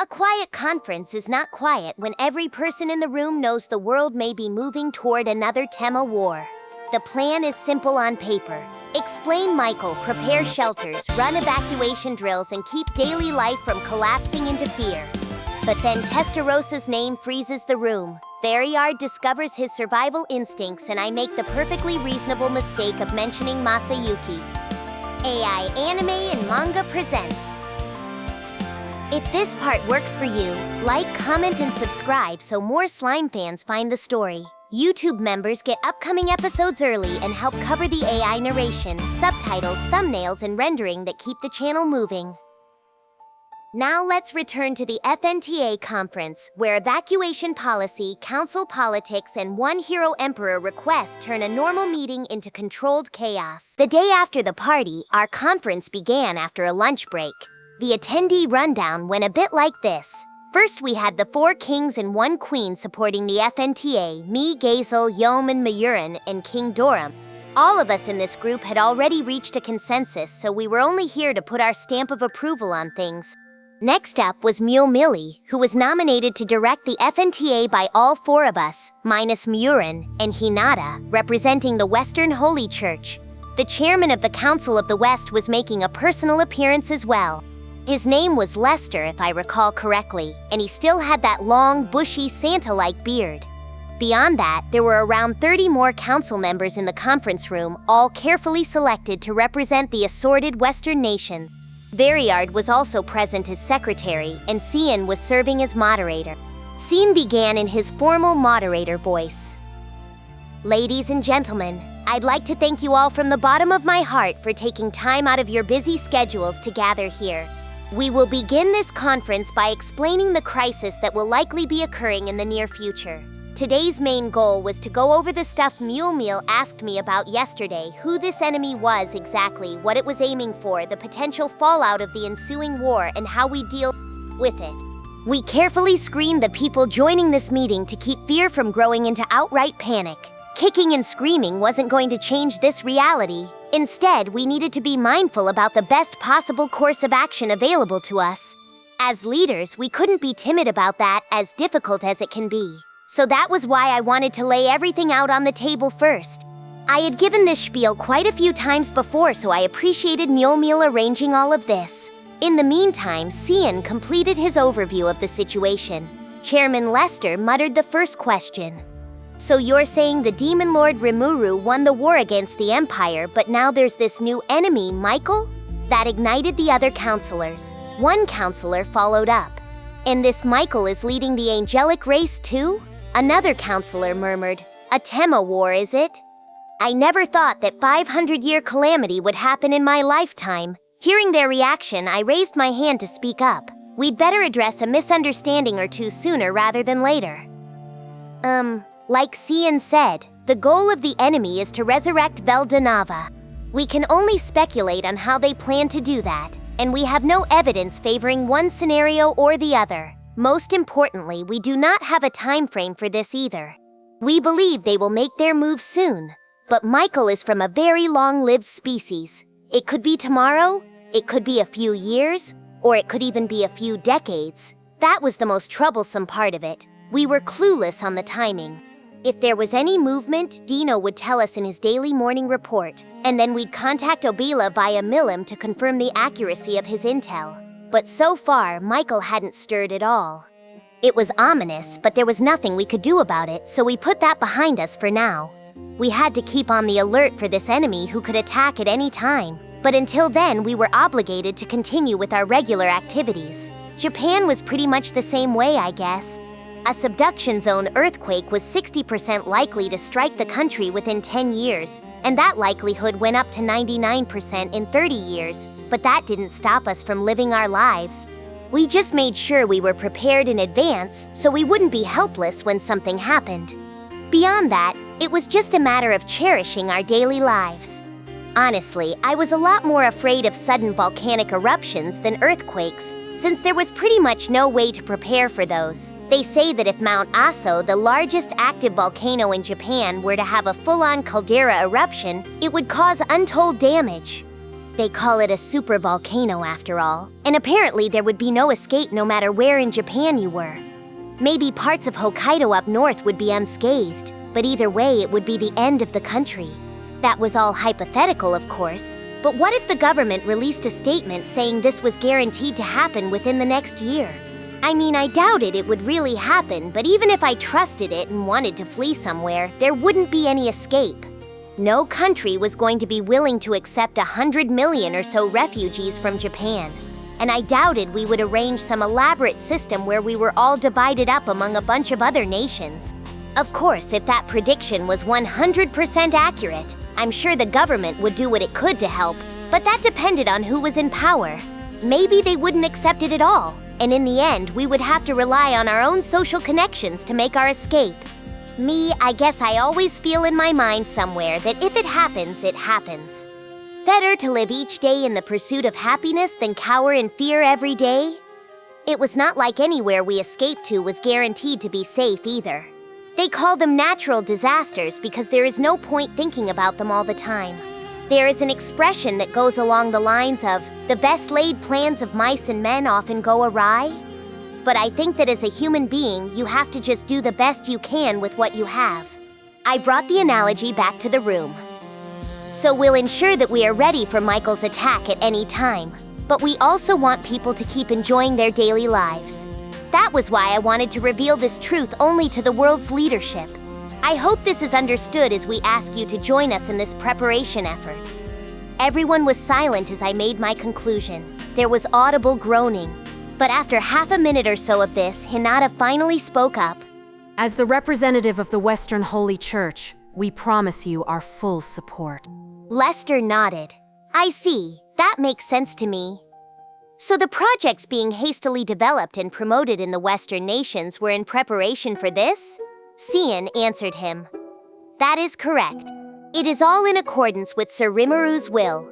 A quiet conference is not quiet when every person in the room knows the world may be moving toward another Tema war. The plan is simple on paper. Explain Michael, prepare shelters, run evacuation drills, and keep daily life from collapsing into fear. But then Testarossa's name freezes the room. Variard discovers his survival instincts, and I make the perfectly reasonable mistake of mentioning Masayuki. AI Anime and Manga presents. If this part works for you, like, comment, and subscribe so more slime fans find the story. YouTube members get upcoming episodes early and help cover the AI narration, subtitles, thumbnails, and rendering that keep the channel moving. Now let's return to the FNTA conference, where evacuation policy, council politics, and one hero emperor requests turn a normal meeting into controlled chaos. The day after the party, our conference began after a lunch break. The attendee rundown went a bit like this. First, we had the 4 kings and 1 queen supporting the FNTA, me, Gazel, Yom, and Mayurin, and King Doram. All of us in this group had already reached a consensus, so we were only here to put our stamp of approval on things. Next up was Mule Millie, who was nominated to direct the FNTA by all 4 of us, minus Mayurin, and Hinata, representing the Western Holy Church. The chairman of the Council of the West was making a personal appearance as well. His name was Lester, if I recall correctly, and he still had that long, bushy, Santa-like beard. Beyond that, there were around 30 more council members in the conference room, all carefully selected to represent the assorted Western nations. Variard was also present as secretary, and Cien was serving as moderator. Cien began in his formal moderator voice. Ladies and gentlemen, I'd like to thank you all from the bottom of my heart for taking time out of your busy schedules to gather here. We will begin this conference by explaining the crisis that will likely be occurring in the near future. Today's main goal was to go over the stuff Mule Meal asked me about yesterday, who this enemy was exactly, what it was aiming for, the potential fallout of the ensuing war, and how we deal with it. We carefully screened the people joining this meeting to keep fear from growing into outright panic. Kicking and screaming wasn't going to change this reality. Instead, we needed to be mindful about the best possible course of action available to us. As leaders, we couldn't be timid about that, as difficult as it can be. So that was why I wanted to lay everything out on the table first. I had given this spiel quite a few times before, so I appreciated Mule Meal arranging all of this. In the meantime, Cien completed his overview of the situation. Chairman Lester muttered the first question. So you're saying the Demon Lord Rimuru won the war against the Empire, but now there's this new enemy, Michael? That ignited the other counselors. One counselor followed up. And this Michael is leading the angelic race too? Another counselor murmured. A Tema war, is it? I never thought that 500-year calamity would happen in my lifetime. Hearing their reaction, I raised my hand to speak up. We'd better address a misunderstanding or two sooner rather than later. Like Cien said, the goal of the enemy is to resurrect Veldanava. We can only speculate on how they plan to do that, and we have no evidence favoring one scenario or the other. Most importantly, we do not have a time frame for this either. We believe they will make their move soon, but Michael is from a very long-lived species. It could be tomorrow, it could be a few years, or it could even be a few decades. That was the most troublesome part of it. We were clueless on the timing. If there was any movement, Deeno would tell us in his daily morning report, and then we'd contact Obila via Milim to confirm the accuracy of his intel. But so far, Michael hadn't stirred at all. It was ominous, but there was nothing we could do about it, so we put that behind us for now. We had to keep on the alert for this enemy who could attack at any time. But until then, we were obligated to continue with our regular activities. Japan was pretty much the same way, I guess. A subduction zone earthquake was 60% likely to strike the country within 10 years, and that likelihood went up to 99% in 30 years, but that didn't stop us from living our lives. We just made sure we were prepared in advance so we wouldn't be helpless when something happened. Beyond that, it was just a matter of cherishing our daily lives. Honestly, I was a lot more afraid of sudden volcanic eruptions than earthquakes, since there was pretty much no way to prepare for those. They say that if Mount Aso, the largest active volcano in Japan, were to have a full-on caldera eruption, it would cause untold damage. They call it a supervolcano after all, and apparently there would be no escape no matter where in Japan you were. Maybe parts of Hokkaido up north would be unscathed, but either way it would be the end of the country. That was all hypothetical, of course, but what if the government released a statement saying this was guaranteed to happen within the next year? I mean, I doubted it would really happen, but even if I trusted it and wanted to flee somewhere, there wouldn't be any escape. No country was going to be willing to accept 100 million or so refugees from Japan. And I doubted we would arrange some elaborate system where we were all divided up among a bunch of other nations. Of course, if that prediction was 100% accurate, I'm sure the government would do what it could to help, but that depended on who was in power. Maybe they wouldn't accept it at all, and in the end, we would have to rely on our own social connections to make our escape. Me, I guess I always feel in my mind somewhere that if it happens, it happens. Better to live each day in the pursuit of happiness than cower in fear every day. It was not like anywhere we escaped to was guaranteed to be safe either. They call them natural disasters because there is no point thinking about them all the time. There is an expression that goes along the lines of, the best laid plans of mice and men often go awry. But I think that as a human being, you have to just do the best you can with what you have. I brought the analogy back to the room. So we'll ensure that we are ready for Michael's attack at any time. But we also want people to keep enjoying their daily lives. That was why I wanted to reveal this truth only to the world's leadership. I hope this is understood as we ask you to join us in this preparation effort. Everyone was silent as I made my conclusion. There was audible groaning. But after half a minute or so of this, Hinata finally spoke up. As the representative of the Western Holy Church, we promise you our full support. Lester nodded. I see. That makes sense to me. So the projects being hastily developed and promoted in the Western nations were in preparation for this? Cien answered him. That is correct. It is all in accordance with Sir Rimuru's will.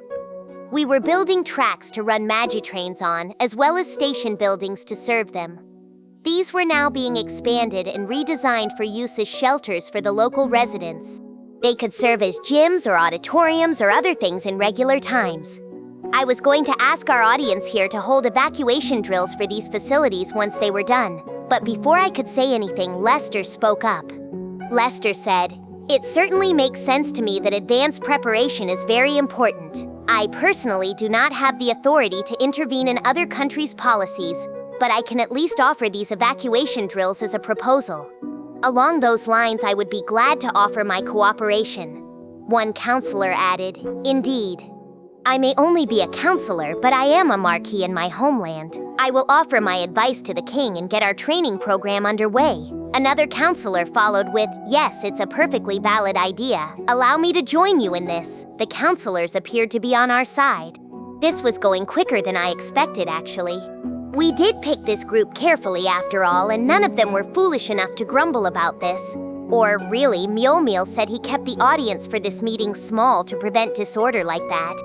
We were building tracks to run Magitrains on, as well as station buildings to serve them. These were now being expanded and redesigned for use as shelters for the local residents. They could serve as gyms or auditoriums or other things in regular times. I was going to ask our audience here to hold evacuation drills for these facilities once they were done, but before I could say anything, Lester spoke up. Lester said, "It certainly makes sense to me that advanced preparation is very important. I personally do not have the authority to intervene in other countries' policies, but I can at least offer these evacuation drills as a proposal. Along those lines, I would be glad to offer my cooperation." One counselor added, "Indeed. I may only be a counselor, but I am a marquis in my homeland. I will offer my advice to the king and get our training program underway." Another counselor followed with, "Yes, it's a perfectly valid idea. Allow me to join you in this." The counselors appeared to be on our side. This was going quicker than I expected, actually. We did pick this group carefully after all, and none of them were foolish enough to grumble about this. Or really, Mule said he kept the audience for this meeting small to prevent disorder like that.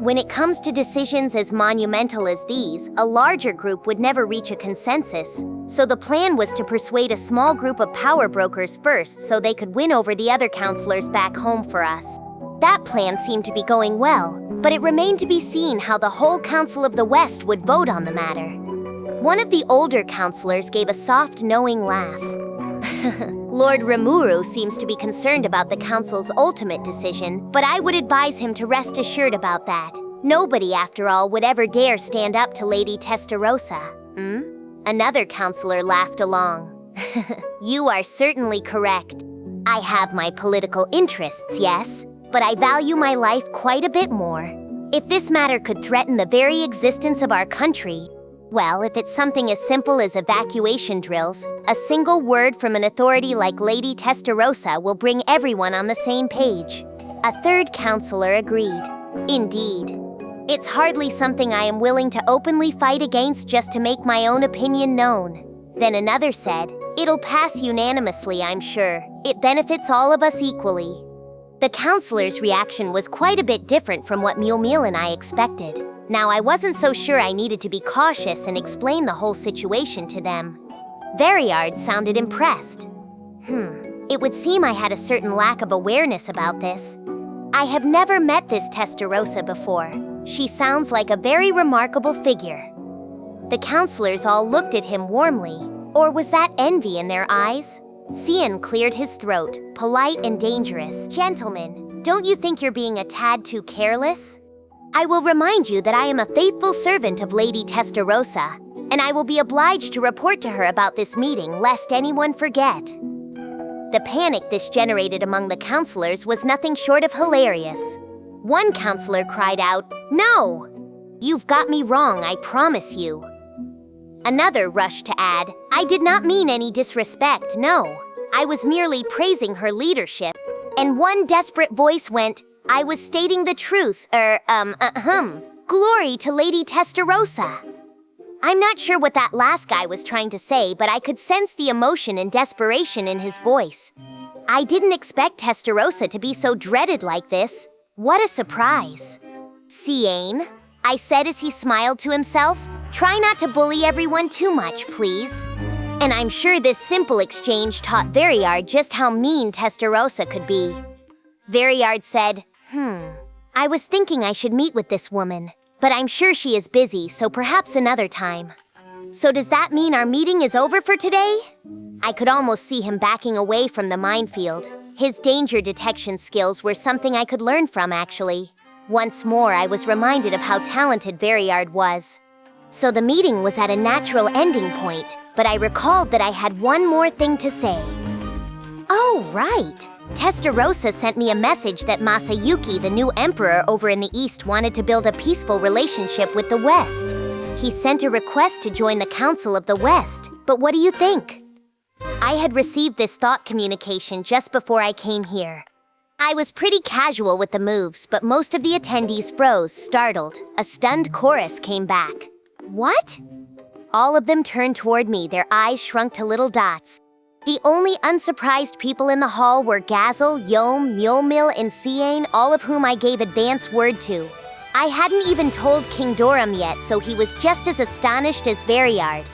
When it comes to decisions as monumental as these, a larger group would never reach a consensus. So the plan was to persuade a small group of power brokers first so they could win over the other counselors back home for us. That plan seemed to be going well, but it remained to be seen how the whole Council of the West would vote on the matter. One of the older counselors gave a soft, knowing laugh. Lord Rimuru seems to be concerned about the council's ultimate decision, but I would advise him to rest assured about that. Nobody, after all, would ever dare stand up to Lady Testarossa. Another counselor laughed along. You are certainly correct. I have my political interests, yes, but I value my life quite a bit more. If this matter could threaten the very existence of our country, well, if it's something as simple as evacuation drills, a single word from an authority like Lady Testarossa will bring everyone on the same page. A third counselor agreed. Indeed. It's hardly something I am willing to openly fight against just to make my own opinion known. Then another said, it'll pass unanimously, I'm sure. It benefits all of us equally. The counselor's reaction was quite a bit different from what Mule and I expected. Now, I wasn't so sure I needed to be cautious and explain the whole situation to them. Variard sounded impressed. It would seem I had a certain lack of awareness about this. I have never met this Testarossa before. She sounds like a very remarkable figure." The counselors all looked at him warmly. Or was that envy in their eyes? Cien cleared his throat, polite and dangerous. "Gentlemen, don't you think you're being a tad too careless? I will remind you that I am a faithful servant of Lady Testarossa, and I will be obliged to report to her about this meeting lest anyone forget." The panic this generated among the counselors was nothing short of hilarious. One counselor cried out, "No! You've got me wrong, I promise you." Another rushed to add, "I did not mean any disrespect, no. I was merely praising her leadership." And one desperate voice went, "I was stating the truth, Glory to Lady Testarossa." I'm not sure what that last guy was trying to say, but I could sense the emotion and desperation in his voice. I didn't expect Testarossa to be so dreaded like this. What a surprise. "Cien," I said as he smiled to himself, "try not to bully everyone too much, please." And I'm sure this simple exchange taught Variard just how mean Testarossa could be. Variard said, I was thinking I should meet with this woman, but I'm sure she is busy, so perhaps another time." "So does that mean our meeting is over for today?" I could almost see him backing away from the minefield. His danger detection skills were something I could learn from, actually. Once more, I was reminded of how talented Variard was. So the meeting was at a natural ending point, but I recalled that I had one more thing to say. Oh, right. Testarossa sent me a message that Masayuki, the new emperor over in the east, wanted to build a peaceful relationship with the west. He sent a request to join the Council of the West, but what do you think? I had received this thought communication just before I came here. I was pretty casual with the moves, but most of the attendees froze, startled. A stunned chorus came back. "What?" All of them turned toward me, their eyes shrunk to little dots. The only unsurprised people in the hall were Gazel, Yom, Mulmil, and Cien, all of whom I gave advance word to. I hadn't even told King Doram yet, so he was just as astonished as Variard.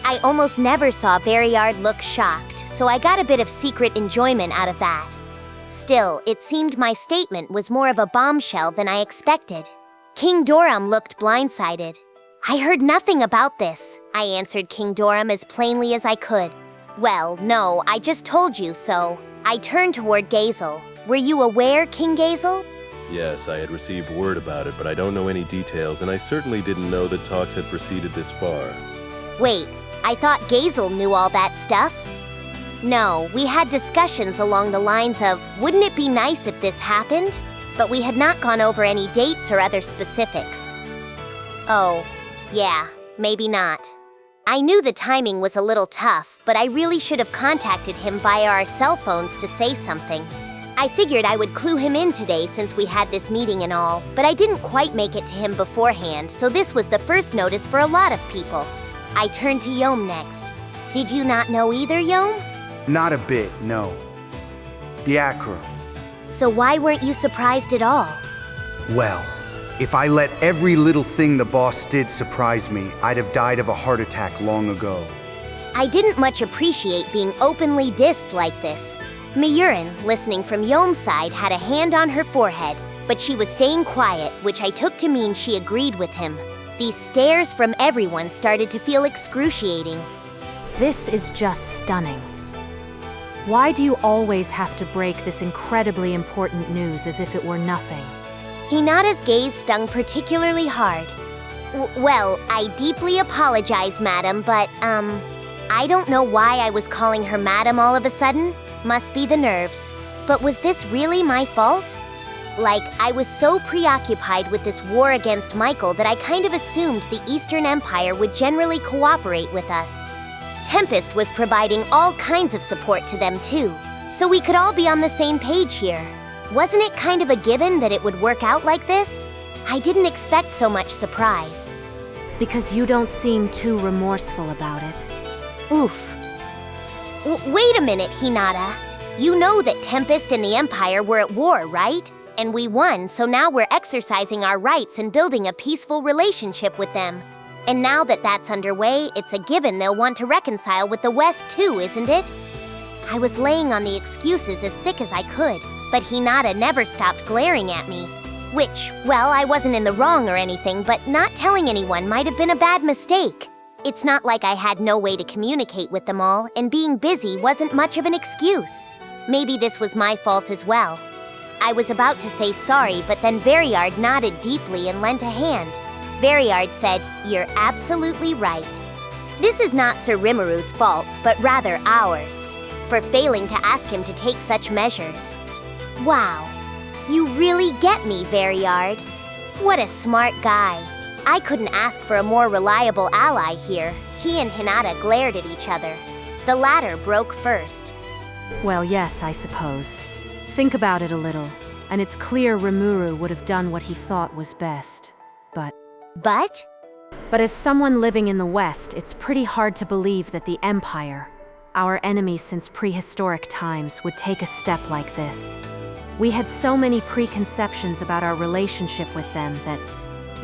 I almost never saw Variard look shocked, so I got a bit of secret enjoyment out of that. Still, it seemed my statement was more of a bombshell than I expected. King Doram looked blindsided. "I heard nothing about this," I answered King Doram as plainly as I could. "Well, no, I just told you so." I turned toward Gazel. "Were you aware, King Gazel?" Yes, I had received word about it, but I don't know any details, and I certainly didn't know that talks had proceeded this far. Wait, I thought Gazel knew all that stuff? No, we had discussions along the lines of, wouldn't it be nice if this happened? But we had not gone over any dates or other specifics. Oh, yeah, maybe not. I knew the timing was a little tough, but I really should have contacted him via our cell phones to say something. I figured I would clue him in today since we had this meeting and all, but I didn't quite make it to him beforehand, so this was the first notice for a lot of people. I turned to Yom next. Did you not know either, Yom? Not a bit, no. Diacro. So why weren't you surprised at all? Well, if I let every little thing the boss did surprise me, I'd have died of a heart attack long ago. I didn't much appreciate being openly dissed like this. Miyurin, listening from Yom's side, had a hand on her forehead, but she was staying quiet, which I took to mean she agreed with him. These stares from everyone started to feel excruciating. This is just stunning. Why do you always have to break this incredibly important news as if it were nothing? Hinata's gaze stung particularly hard. Well, I deeply apologize, madam, but, I don't know why I was calling her madam all of a sudden. Must be the nerves. But was this really my fault? Like, I was so preoccupied with this war against Michael that I kind of assumed the Eastern Empire would generally cooperate with us. Tempest was providing all kinds of support to them too, so we could all be on the same page here. Wasn't it kind of a given that it would work out like this? I didn't expect so much surprise. Because you don't seem too remorseful about it. Oof. Wait a minute, Hinata. You know that Tempest and the Empire were at war, right? And we won, so now we're exercising our rights and building a peaceful relationship with them. And now that that's underway, it's a given they'll want to reconcile with the West too, isn't it? I was laying on the excuses as thick as I could, but Hinata never stopped glaring at me. Which, well, I wasn't in the wrong or anything, but not telling anyone might have been a bad mistake. It's not like I had no way to communicate with them all, and being busy wasn't much of an excuse. Maybe this was my fault as well. I was about to say sorry, but then Variard nodded deeply and lent a hand. Variard said, "You're absolutely right." This is not Sir Rimuru's fault, but rather ours, for failing to ask him to take such measures. Wow, you really get me, Variard. What a smart guy. I couldn't ask for a more reliable ally here. He and Hinata glared at each other. The latter broke first. Well, yes, I suppose. Think about it a little, and it's clear Rimuru would have done what he thought was best. But as someone living in the West, it's pretty hard to believe that the Empire, our enemy since prehistoric times, would take a step like this. We had so many preconceptions about our relationship with them that,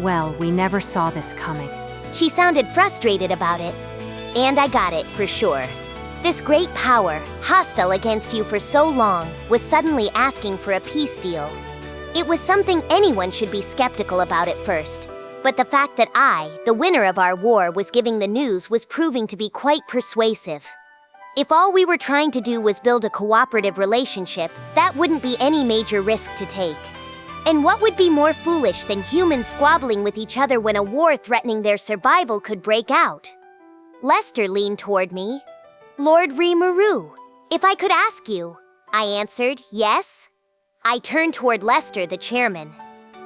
well, we never saw this coming. She sounded frustrated about it. And I got it, for sure. This great power, hostile against you for so long, was suddenly asking for a peace deal. It was something anyone should be skeptical about at first. But the fact that I, the winner of our war, was giving the news was proving to be quite persuasive. If all we were trying to do was build a cooperative relationship, that wouldn't be any major risk to take. And what would be more foolish than humans squabbling with each other when a war threatening their survival could break out? Lester leaned toward me. "Lord Rimuru, if I could ask you," I answered, "yes." I turned toward Lester, the chairman.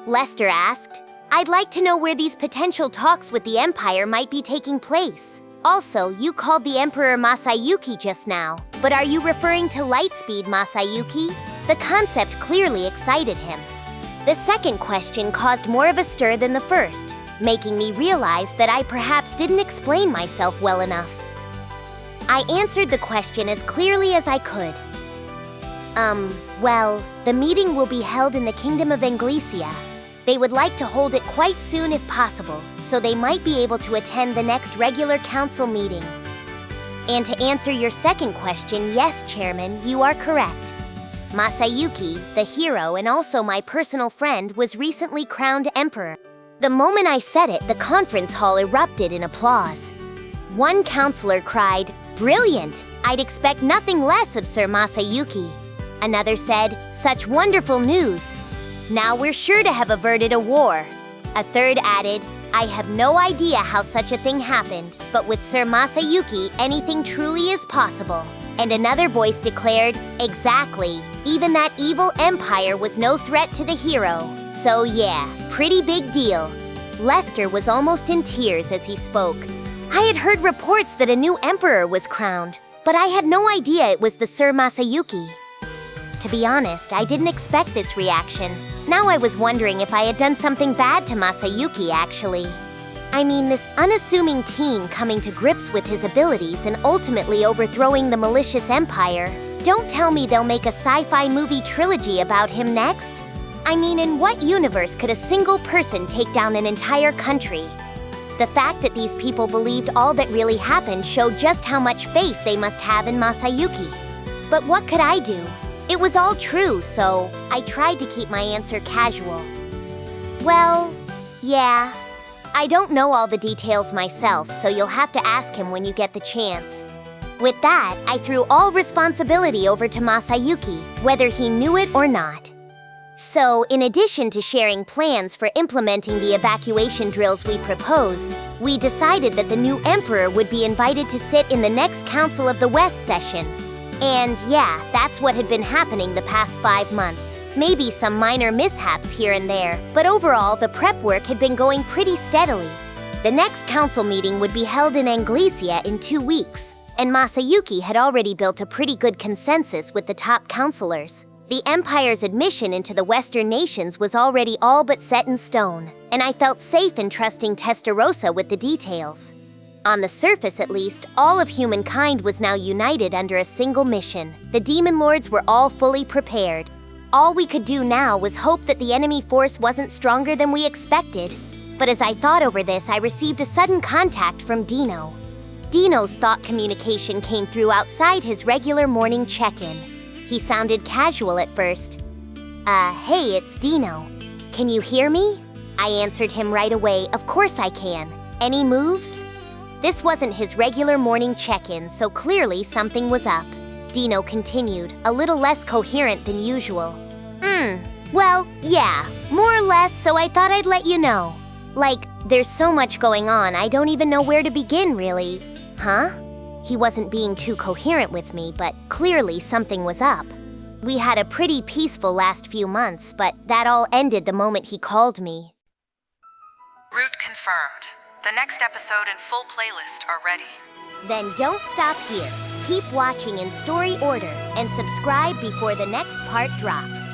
Lester asked, "I'd like to know where these potential talks with the Empire might be taking place. Also, you called the Emperor Masayuki just now, but are you referring to Lightspeed Masayuki?" The concept clearly excited him. The second question caused more of a stir than the first, making me realize that I perhaps didn't explain myself well enough. I answered the question as clearly as I could. Well, the meeting will be held in the Kingdom of Anglesia. They would like to hold it quite soon if possible, so they might be able to attend the next regular council meeting. And to answer your second question, yes, Chairman, you are correct. Masayuki, the hero and also my personal friend, was recently crowned emperor. The moment I said it, the conference hall erupted in applause. One counselor cried, "Brilliant! I'd expect nothing less of Sir Masayuki." Another said, "Such wonderful news! Now we're sure to have averted a war." A third added, "I have no idea how such a thing happened, but with Sir Masayuki, anything truly is possible." And another voice declared, "Exactly. Even that evil empire was no threat to the hero. So yeah, pretty big deal." Lester was almost in tears as he spoke. I had heard reports that a new emperor was crowned, but I had no idea it was the Sir Masayuki. To be honest, I didn't expect this reaction. Now I was wondering if I had done something bad to Masayuki, actually. I mean, this unassuming teen coming to grips with his abilities and ultimately overthrowing the malicious empire. Don't tell me they'll make a sci-fi movie trilogy about him next. I mean, in what universe could a single person take down an entire country? The fact that these people believed all that really happened showed just how much faith they must have in Masayuki. But what could I do? It was all true, so I tried to keep my answer casual. Well, yeah. I don't know all the details myself, so you'll have to ask him when you get the chance. With that, I threw all responsibility over to Masayuki, whether he knew it or not. So, in addition to sharing plans for implementing the evacuation drills we proposed, we decided that the new emperor would be invited to sit in the next Council of the West session. And yeah, that's what had been happening the past 5 months. Maybe some minor mishaps here and there, but overall, the prep work had been going pretty steadily. The next council meeting would be held in Anglesia in 2 weeks, and Masayuki had already built a pretty good consensus with the top counselors. The Empire's admission into the Western nations was already all but set in stone, and I felt safe in trusting Testarossa with the details. On the surface, at least, all of humankind was now united under a single mission. The Demon Lords were all fully prepared. All we could do now was hope that the enemy force wasn't stronger than we expected. But as I thought over this, I received a sudden contact from Deeno. Deeno's thought communication came through outside his regular morning check-in. He sounded casual at first. Hey, it's Deeno. Can you hear me? I answered him right away, of course I can. Any moves? This wasn't his regular morning check-in, so clearly something was up. Deeno continued, a little less coherent than usual. Well, yeah, more or less, so I thought I'd let you know. Like, there's so much going on, I don't even know where to begin, really. Huh? He wasn't being too coherent with me, but clearly something was up. We had a pretty peaceful last few months, but that all ended the moment he called me. Route confirmed. The next episode and full playlist are ready. Then don't stop here. Keep watching in story order and subscribe before the next part drops.